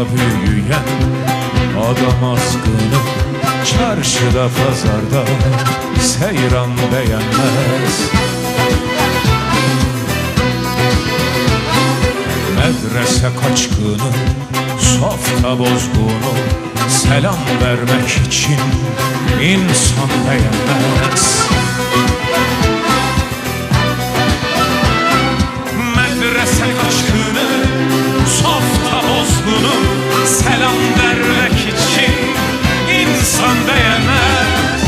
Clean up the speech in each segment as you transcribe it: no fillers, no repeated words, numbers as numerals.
büyüyen adam azgını, çarşıda pazarda seyran beğenmez. Medrese kaçkını, softa bozgunu, selam vermek için insan beğenmez. Medrese kaçkını, softa bozgunu, selam vermek için insan beğenmez.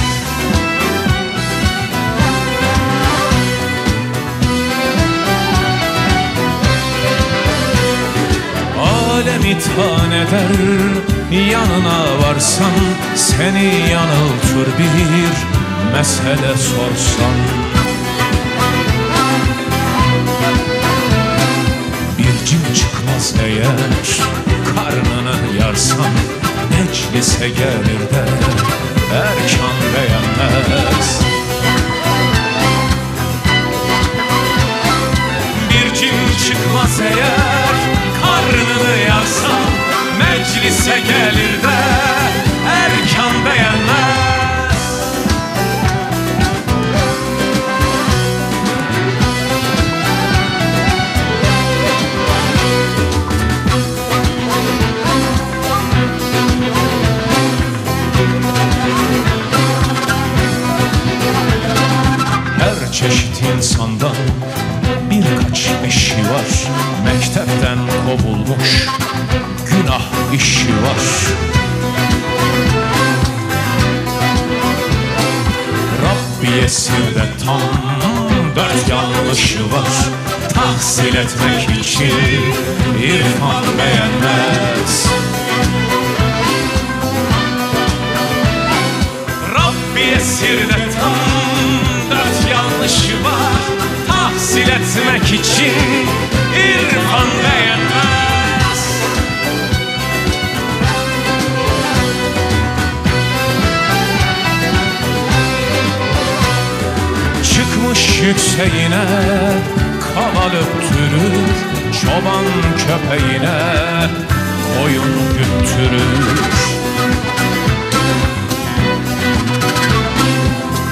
Alemi tan eder, yanına varsan seni yanıltır bir mesele sorsan. Bir cin çıkmaz eğer karnını yarsan, meclise gelir de erkan beğenmez. Bir cin çıkmaz eğer karnını yarsan, meclise gelir de erkan beğenmez. Her çeşit insandan birkaç eşi var, mektepten kovulmuş günah işi var. Rabbi esirde tam 4 yanlışı var, tahsil etmek için irfan beğenmez. Rabbi esirde tam 4 yanlışı var, tahsil etmek için irfan beğenmez. Çıkmış yükseğine kaval öptürür, çoban köpeğine koyun güttürür.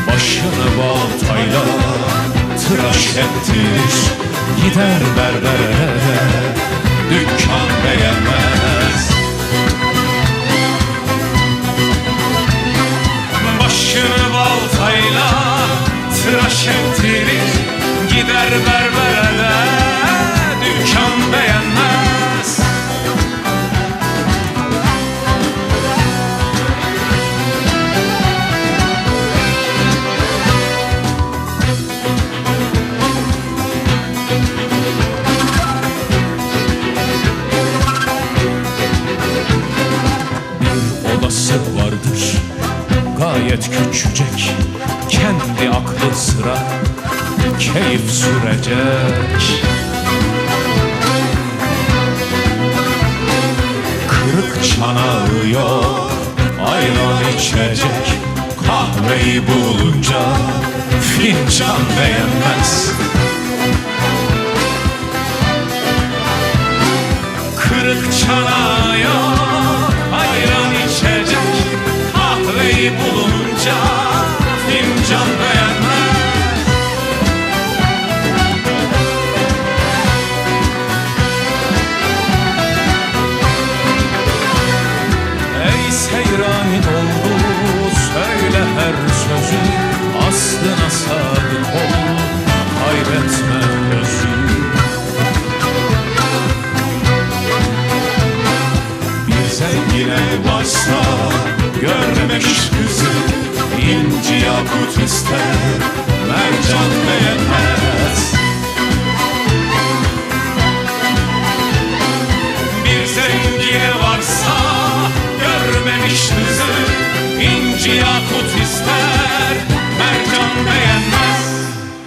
Başını baltayla tıraş ettirir, gider berbere dükkan beğenmez. Başını baltayla tıraş ettirir, gider berbere dükkan beğenmez. Vardır gayet küçücek, kendi aklı sıra keyif sürecek. Kırık çanağı yok, ayran içecek, kahveyi bulunca fincan beğenmez.